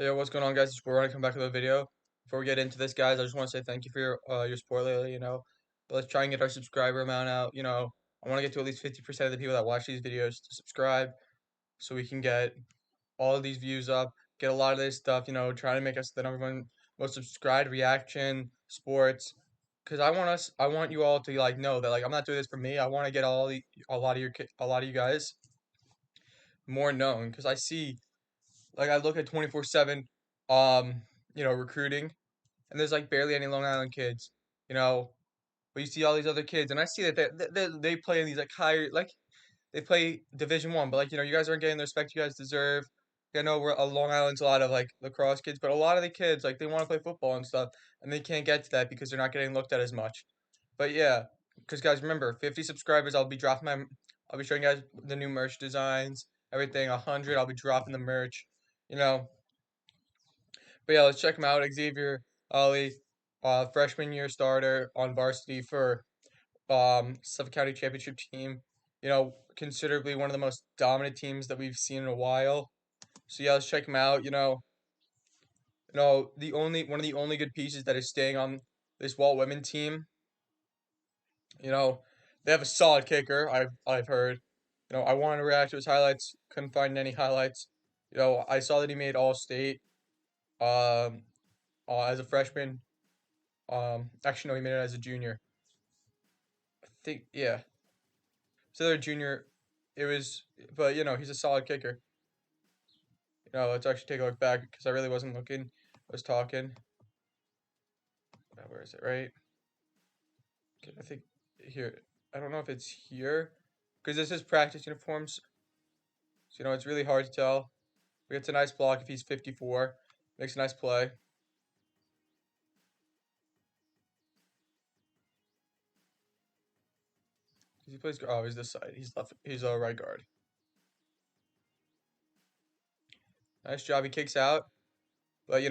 Hey, yo, what's going on, guys? We're gonna come back with a video. Before we get into this, guys, I just want to say thank you for your support lately. But let's try and get our subscriber amount out. I want to get to at least 50% of the people that watch these videos to subscribe, so we can get all of these views up, get a lot of this stuff. Try to make us the number one most subscribed reaction sports. Because I want you all to know that I'm not doing this for me. I want to get a lot of you guys more known. Because I see, I look at 24/7, um, recruiting, and there's barely any Long Island kids, you know. But you see all these other kids, and I see that they play in these higher, they play Division 1, but you guys aren't getting the respect you guys deserve. I know we're Long Island's a lot of lacrosse kids, but a lot of the kids they want to play football and stuff, and they can't get to that because they're not getting looked at as much. But yeah, because guys, remember, 50 subscribers, I'll be showing you guys the new merch designs, everything. 100, I'll be dropping the merch, you know. But yeah, let's check him out. Xavier Ali, freshman year starter on varsity for Suffolk County Championship team. Considerably one of the most dominant teams that we've seen in a while. So yeah, let's check him out. The only one of the only good pieces that is staying on this Walt Whitman team. You know, they have a solid kicker. I've heard. I wanted to react to his highlights. Couldn't find any highlights. I saw that he made All State. Um, as a freshman. Actually, no, he made it as a junior. I think, yeah. So they're a junior. It was, but he's a solid kicker. Let's actually take a look back because I really wasn't looking. I was talking. Where is it? Right? Okay, I think here. I don't know if it's here because this is practice uniforms. So it's really hard to tell. We get a nice block if he's 54. Makes a nice play. He plays. Oh, he's this side. He's left. He's a right guard. Nice job. He kicks out, but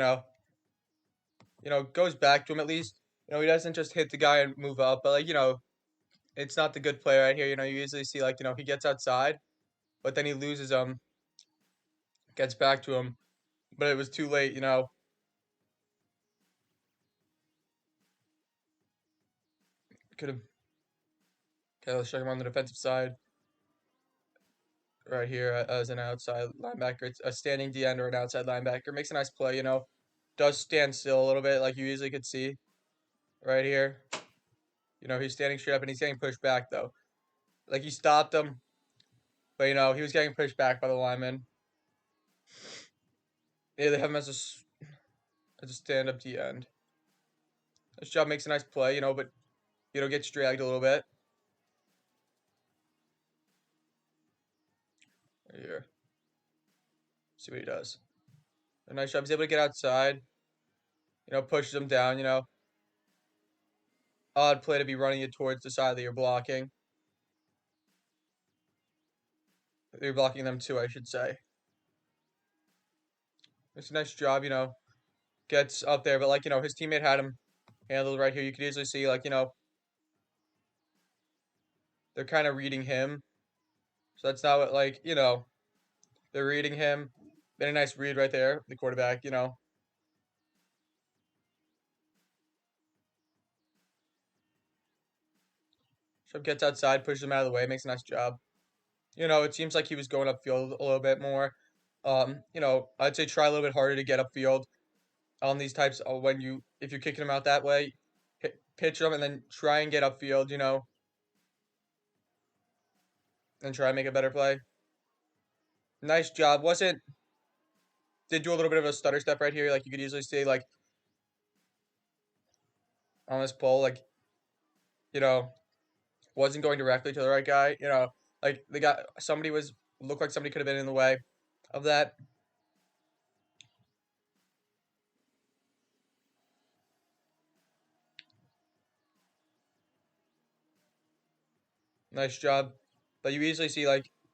goes back to him at least. He doesn't just hit the guy and move up, but it's not the good play right here. You usually see he gets outside, but then he loses him, gets back to him, but it was too late. Could have. Okay, let's check him on the defensive side. Right here as an outside linebacker. It's a standing D end or an outside linebacker. Makes a nice play. Does stand still a little bit like you easily could see right here. He's standing straight up and he's getting pushed back though. He stopped him, but he was getting pushed back by the lineman. Yeah, they have him as a stand up D end. This job makes a nice play, but gets dragged a little bit. Right here. See what he does. A nice job. He's able to get outside. Pushes him down, Odd play to be running it towards the side that you're blocking. You're blocking them too, I should say. It's a nice job, gets up there, but his teammate had him handled right here. You could easily see, they're kind of reading him. So that's not what, they're reading him. Been a nice read right there, the quarterback. So gets outside, pushes him out of the way, makes a nice job. It seems like he was going upfield a little bit more. I'd say try a little bit harder to get upfield on these types of if you're kicking him out that way, pitch him and then try and get upfield, and try and make a better play. Nice job. Did do a little bit of a stutter step right here, you could easily see on this pull, you know, wasn't going directly to the right guy, the guy looked like somebody could have been in the way of that. Nice job. But you easily see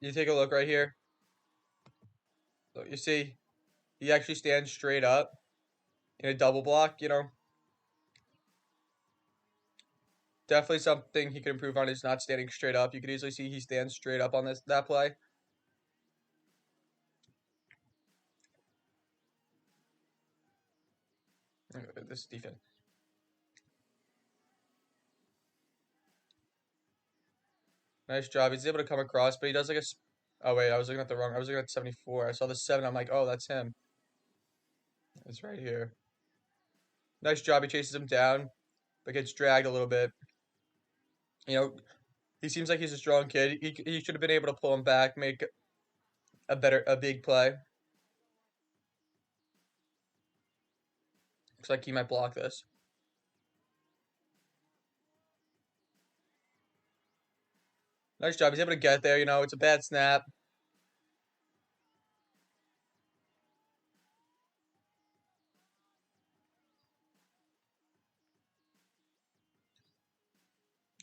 you take a look right here. So you see he actually stands straight up in a double block, Definitely something he could improve on is not standing straight up. You could easily see he stands straight up on that play. This defense. Nice job. He's able to come across, but he does like a. Oh wait, I was looking at the wrong. I was looking at 74. I saw the 7. I'm like, oh, that's him. It's right here. Nice job. He chases him down, but gets dragged a little bit. You know, he seems like he's a strong kid. He should have been able to pull him back, make a big play. Looks like he might block this. Nice job. He's able to get there. It's a bad snap.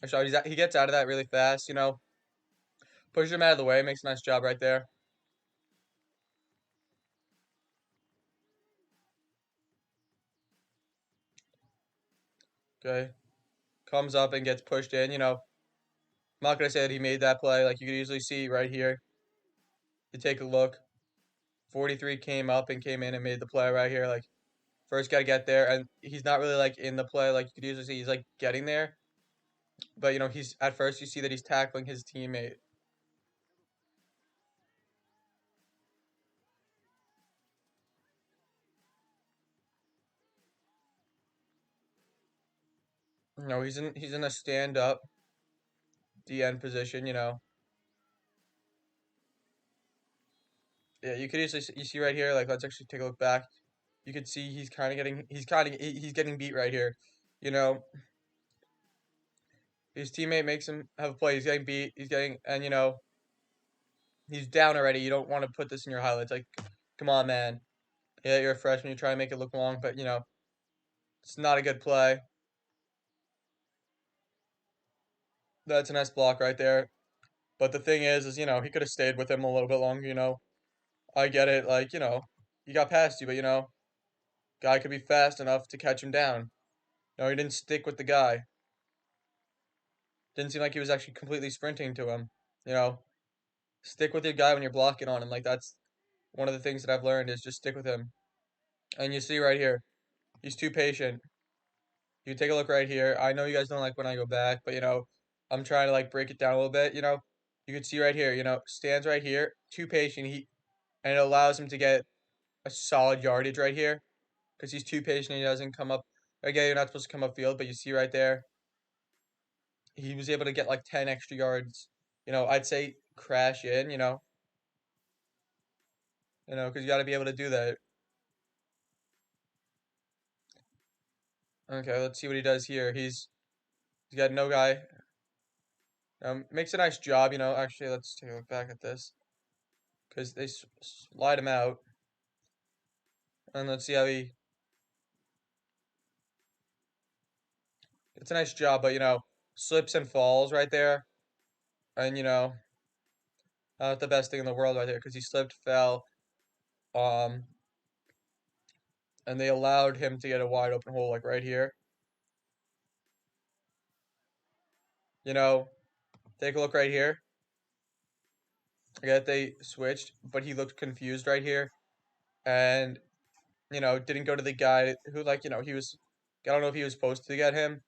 Nice job. He gets out of that really fast. Pushes him out of the way. Makes a nice job right there. Okay. Comes up and gets pushed in. I'm not gonna say that he made that play. Like you could easily see right here. You take a look. 43 came up and came in and made the play right here. Like first got to get there, and he's not really like in the play. Like you could usually see, he's like getting there, but he's at first you see that he's tackling his teammate. He's in a stand up DN position. Yeah, you could easily you see right here. Like let's actually take a look back. You could see he's getting beat right here. You know his teammate makes him have a play. He's getting beat. He's getting and he's down already. You don't want to put this in your highlights. Like, come on, man. Yeah, you're a freshman. You try to make it look long, but it's not a good play. That's a nice block right there. But the thing is he could have stayed with him a little bit longer. I get it. Like, he got past you, but guy could be fast enough to catch him down. No, he didn't stick with the guy. Didn't seem like he was actually completely sprinting to him. You know, stick with your guy when you're blocking on him. Like that's one of the things that I've learned is just stick with him. And you see right here, he's too patient. You take a look right here. I know you guys don't like when I go back, but I'm trying to like break it down a little bit. You can see right here. Stands right here, too patient. And it allows him to get a solid yardage right here because he's too patient. He doesn't come up. Again, you're not supposed to come up field, but you see right there, he was able to get like 10 extra yards. I'd say crash in. Because you got to be able to do that. Okay, let's see what he does here. He's got no guy. Makes a nice job. Actually, let's take a look back at this because they slide him out, and let's see how he. It's a nice job, but slips and falls right there, and not the best thing in the world right there because he slipped, fell, um, and they allowed him to get a wide open hole like right here. Take a look right here. I get they switched, but he looked confused right here, and didn't go to the guy who he was. I don't know if he was supposed to get him,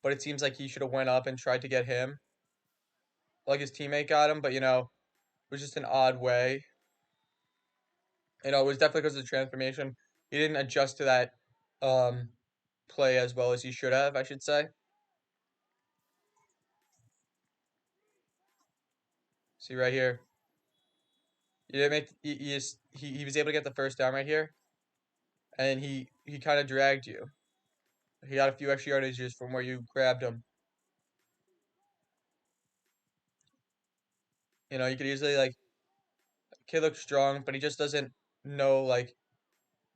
but it seems like he should have went up and tried to get him, like his teammate got him. But it was just an odd way. It was definitely because of the transformation. He didn't adjust to that um, play as well as he should have, I should say. See right here. He didn't make. He was able to get the first down right here, and he kind of dragged you. He got a few extra yardages from where you grabbed him. You could easily like kid looks strong, but he just doesn't know like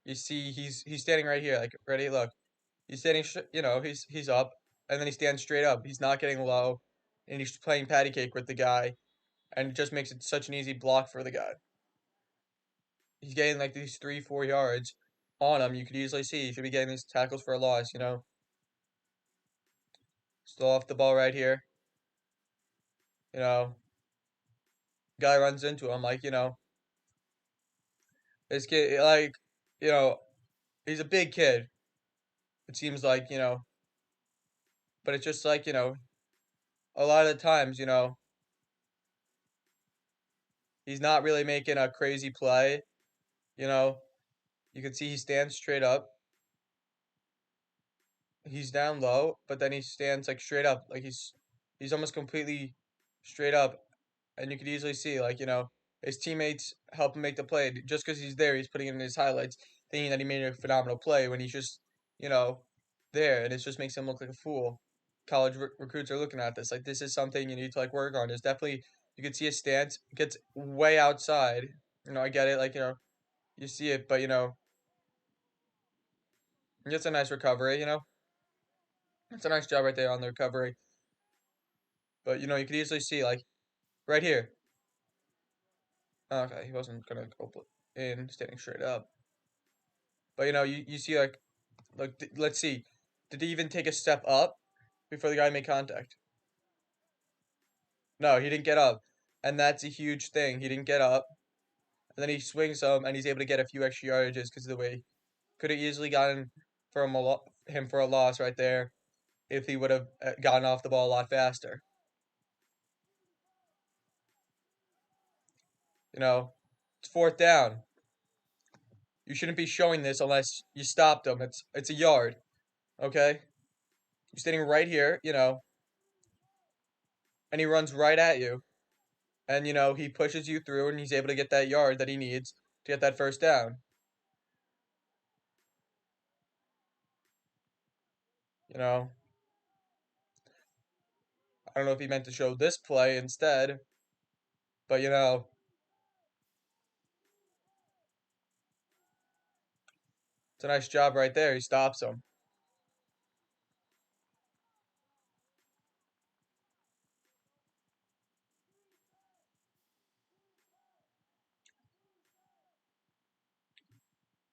you see he's standing right here like ready look. He's standing he's up and then he stands straight up. He's not getting low and he's playing patty cake with the guy and it just makes it such an easy block for the guy. He's getting like these 3-4 yards on him. You could easily see he should be getting these tackles for a loss. Still off the ball right here. You know, guy runs into him like, this kid like, you know, he's a big kid. it seems like, but it's just like, a lot of the times, he's not really making a crazy play, you know. You can see he stands straight up. He's down low, but then he stands like straight up, like he's almost completely straight up, and you could easily see like his teammates help him make the play. Just because he's there, he's putting in his highlights, thinking that he made a phenomenal play when he's just you know there, and it just makes him look like a fool. College recruits are looking at this like this is something you need to like work on. There's definitely you can see his stance gets way outside. I get it, like you see it, but he gets a nice recovery. It's a nice job right there on the recovery. But you could easily see like right here. Okay, he wasn't gonna go in standing straight up. But you see like let's see, did he even take a step up before the guy made contact? No, he didn't get up, and that's a huge thing. He didn't get up, and then he swings him, and he's able to get a few extra yardages because of the way could have easily gotten him for a loss right there if he would have gotten off the ball a lot faster. It's fourth down. You shouldn't be showing this unless you stopped him. It's a yard, okay? You're standing right here, and he runs right at you, and he pushes you through, and he's able to get that yard that he needs to get that first down. I don't know if he meant to show this play instead, but it's a nice job right there. He stops him.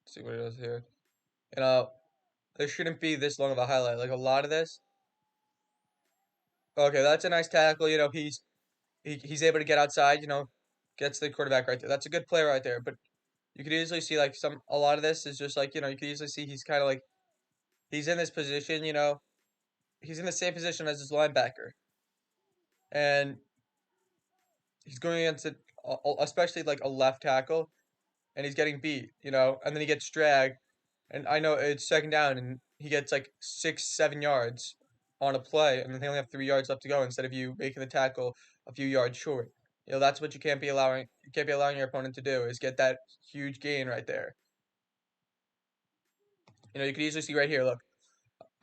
Let's see what he does here. You know, there shouldn't be this long of a highlight. Like a lot of this. Okay, that's a nice tackle. He's able to get outside. Gets the quarterback right there. That's a good play right there. But you could easily see like a lot of this is just like you could easily see he's kind of like he's in this position. He's in the same position as his linebacker, and he's going against it, especially like a left tackle, and he's getting beat. And then he gets dragged, and I know it's second down, and he gets like 6, 7 yards on a play, and then they only have 3 yards left to go instead of you making the tackle a few yards short. That's what you can't be allowing. You can't be allowing your opponent to do is get that huge gain right there. You could easily see right here. Look,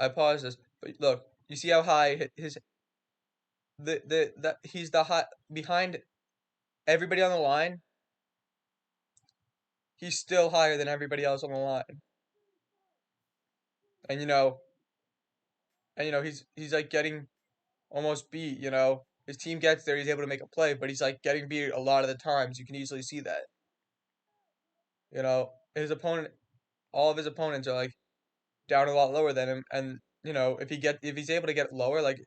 I paused this, but look, you see how high his the he's the high behind everybody on the line. He's still higher than everybody else on the line, and he's like getting almost beat. His team gets there, he's able to make a play, but he's like getting beat a lot of the times. You can easily see that. His opponent, all of his opponents are like down a lot lower than him, and if he's able to get lower, like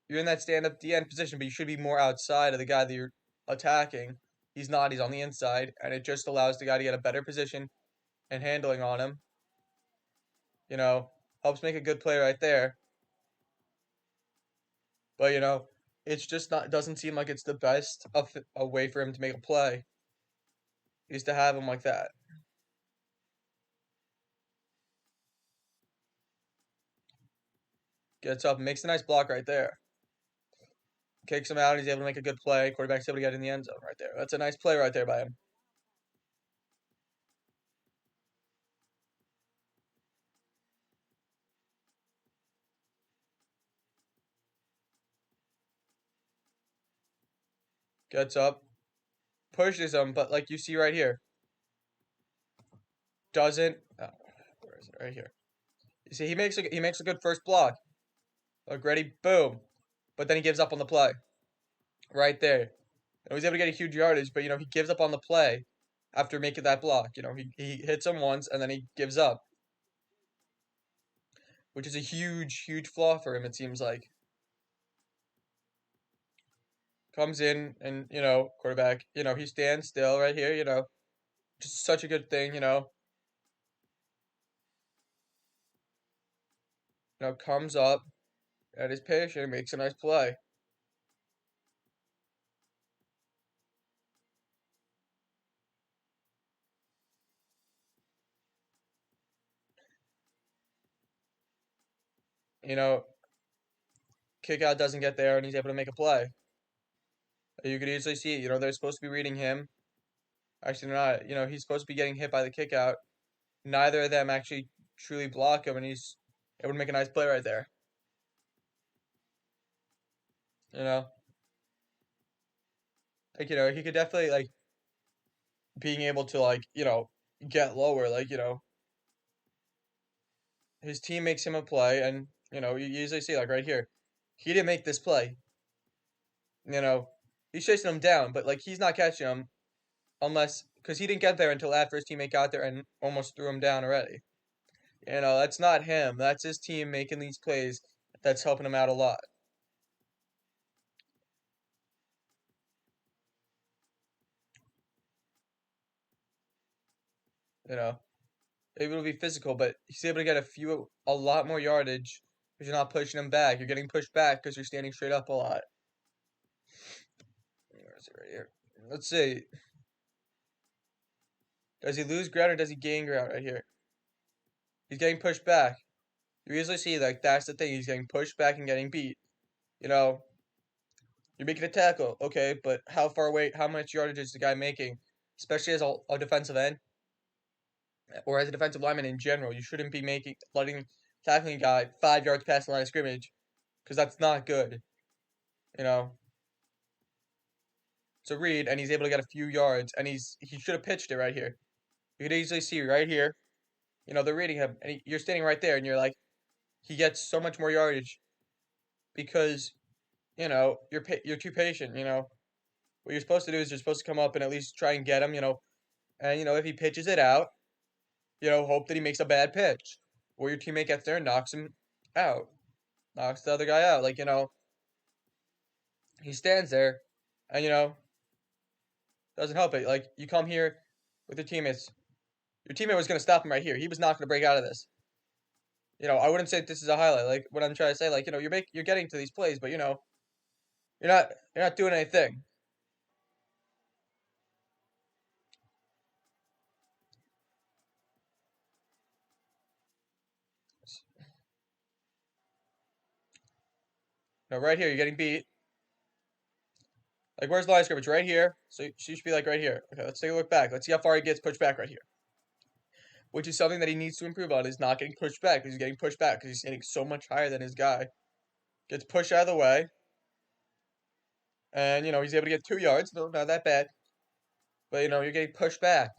you're in that stand up the end position, but you should be more outside of the guy that you're attacking. He's not. He's on the inside, and it just allows the guy to get a better position and handling on him. Helps make a good play right there. But it's just not. Doesn't seem like it's the best of a way for him to make a play. Is to have him like that. Gets up, makes a nice block right there. Kicks him out, and he's able to make a good play. Quarterback's able to get in the end zone right there. That's a nice play right there by him. Gets up, pushes him, but like you see right here, doesn't. Oh, where is it? Right here. You see, he makes a good first block. Look, ready, boom. But then he gives up on the play. Right there. And he's able to get a huge yardage, but he gives up on the play after making that block. He hits him once and then he gives up, which is a huge, huge flaw for him, it seems like. Comes in and, quarterback, he stands still right here, just such a good thing. comes up at his pitch and makes a nice play. You know, kick out doesn't get there and he's able to make a play. You could easily see, they're supposed to be reading him. Actually, they're not. He's supposed to be getting hit by the kick out. Neither of them actually truly block him, and he's able to make a nice play right there. You know, he could definitely, being able to, get lower. His team makes him a play, and, you usually see, right here, he didn't make this play. He's chasing him down, but, he's not catching him because he didn't get there until after his teammate got there and almost threw him down already. That's not him. That's his team making these plays. That's helping him out a lot. Able to be physical, but he's able to get a lot more yardage because you're not pushing him back. You're getting pushed back because you're standing straight up a lot. Where is it right here? Let's see. Does he lose ground or does he gain ground right here? He's getting pushed back. You usually see, that's the thing. He's getting pushed back and getting beat. You're making a tackle, okay, but how far away, how much yardage is the guy making? Especially as a defensive end or as a defensive lineman in general. You shouldn't be letting tackling a guy 5 yards past the line of scrimmage because that's not good. So read, and he's able to get a few yards, and he should have pitched it right here. You could easily see right here, they're reading him, and you're standing right there, and you're like, he gets so much more yardage because, you're too patient, What you're supposed to do is you're supposed to come up and at least try and get him, and, if he pitches it out, hope that he makes a bad pitch, or your teammate gets there and knocks him out, knocks the other guy out, he stands there, and, doesn't help it. You come here with your teammates. Your teammate was going to stop him right here. He was not going to break out of this. I wouldn't say this is a highlight. What I'm trying to say, you're getting to these plays, but you're not doing anything. Right here, you're getting beat. Where's the line of scrimmage? Right here. So she should be right here. Okay, let's take a look back. Let's see how far he gets pushed back right here. Which is something that he needs to improve on, is not getting pushed back. Because he's getting pushed back because he's standing so much higher than his guy. Gets pushed out of the way. And, he's able to get 2 yards. No, not that bad. But, you're getting pushed back.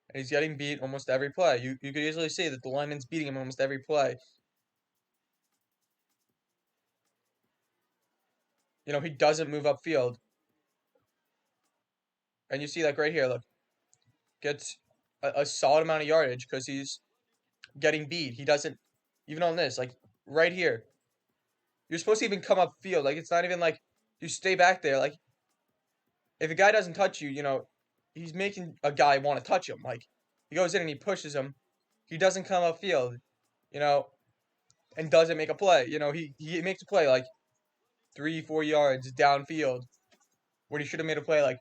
And he's getting beat almost every play. You could easily see that the lineman's beating him almost every play. He doesn't move upfield. And you see, right here, look. Gets a solid amount of yardage because he's getting beat. He doesn't, even on this, right here. You're supposed to even come upfield. It's not even you stay back there. If a guy doesn't touch you, he's making a guy want to touch him. He goes in and he pushes him. He doesn't come upfield, and doesn't make a play. He makes a play 3-4 yards downfield when he should have made a play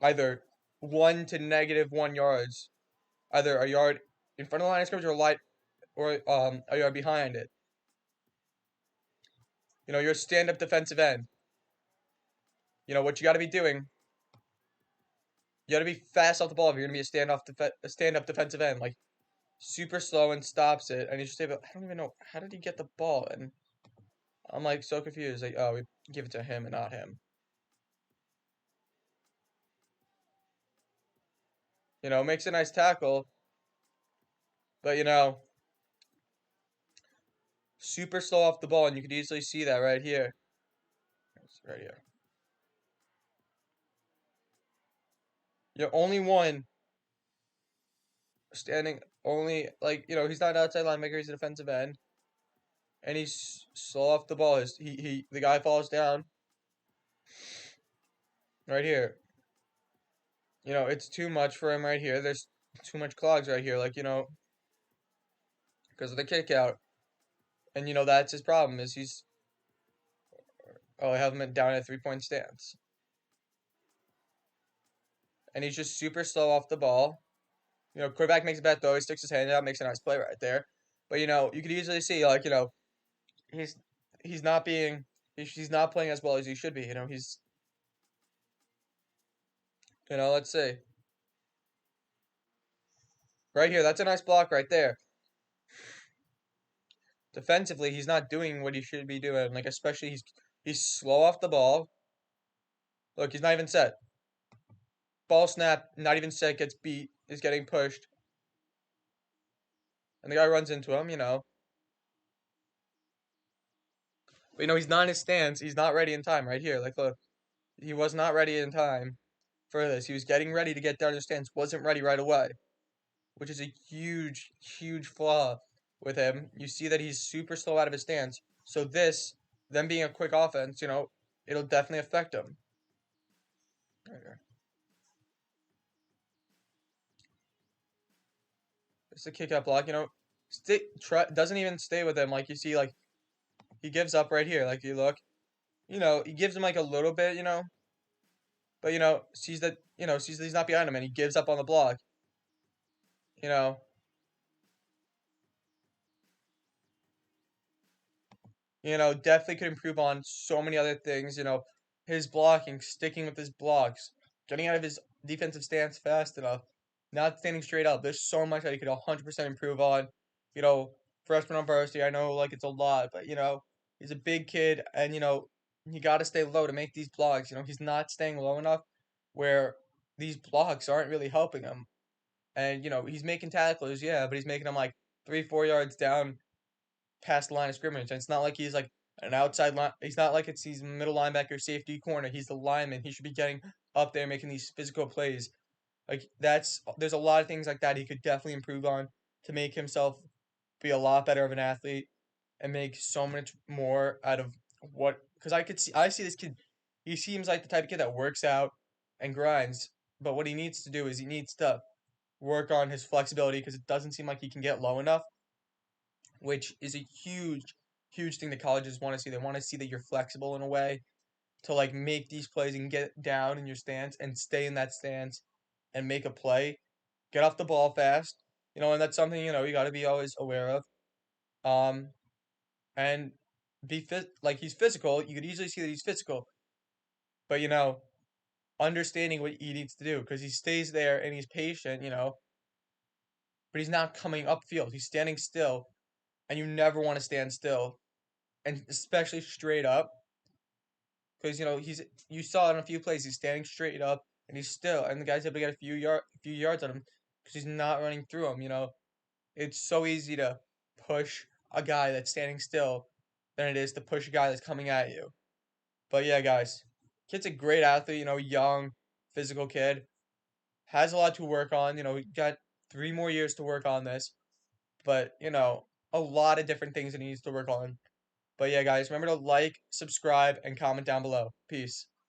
either 1 to -1 yards, either a yard in front of the line of scrimmage or a yard behind it. You're a stand-up defensive end. What you got to be doing. You got to be fast off the ball if you're gonna be a stand-up defensive end. Super slow and stops it, and he's just able. I don't even know how did he get the ball, and I'm so confused. Oh, we give it to him and not him. Makes a nice tackle, but super slow off the ball, and you could easily see that right here. Right here. Only one standing, only, he's not an outside linebacker, he's a defensive end. And he's slow off the ball. The guy falls down. Right here. It's too much for him right here. There's too much clogs right here. because of the kick out. And, that's his problem is I have him down at a 3-point stance. And he's just super slow off the ball. Quarterback makes a bad throw. He sticks his hand out, makes a nice play right there. But, you could easily see, like, he's he's not being he's not playing as well as he should be. Let's see. Right here, that's a nice block right there. Defensively, he's not doing what he should be doing. Like, especially he's slow off the ball. Look, he's not even set. Ball snap, not even set, gets beat, is getting pushed. And the guy runs into him. But, he's not in his stance. He's not ready in time right here. Like, look, he was not ready in time for this. He was getting ready to get down to his stance, wasn't ready right away, which is a huge, huge flaw with him. You see that he's super slow out of his stance. So them being a quick offense, it'll definitely affect him. Okay. It's a kick out block, doesn't even stay with him. Like you see, like he gives up right here. Like you look, he gives him like a little bit, but sees that he's not behind him and he gives up on the block. You know, definitely could improve on so many other things. His blocking, sticking with his blocks, getting out of his defensive stance fast enough, not standing straight up. There's so much that he could 100% improve on. You know, Freshman on varsity, I know like it's a lot, but he's a big kid and you got to stay low to make these blocks. He's not staying low enough where these blocks aren't really helping him. And he's making tackles, yeah, but he's making them like 3-4 yards down past the line of scrimmage. And it's not like he's like an outside line. He's not like he's middle linebacker, safety, corner. He's the lineman. He should be getting up there making these physical plays. Like there's a lot of things like that he could definitely improve on to make himself be a lot better of an athlete and make so much more out of what. Because I see this kid. He seems like the type of kid that works out and grinds. But what he needs to do is he needs to work on his flexibility because it doesn't seem like he can get low enough, which is a huge, huge thing that colleges want to see. They want to see that you're flexible in a way to like make these plays and get down in your stance and stay in that stance and make a play. Get off the ball fast, and that's something you got to be always aware of. Um, and be fit like he's physical. You could easily see that he's physical, but understanding what he needs to do because he stays there and he's patient, but he's not coming upfield. He's standing still, and you never want to stand still and especially straight up, because you saw it in a few plays. He's standing straight up, and the guy's able to get a few yards on him because he's not running through him. It's so easy to push a guy that's standing still than it is to push a guy that's coming at you. But yeah, guys, kid's a great athlete. Young, physical kid, has a lot to work on. He got 3 more years to work on this, but a lot of different things that he needs to work on. But yeah, guys, remember to like, subscribe, and comment down below. Peace.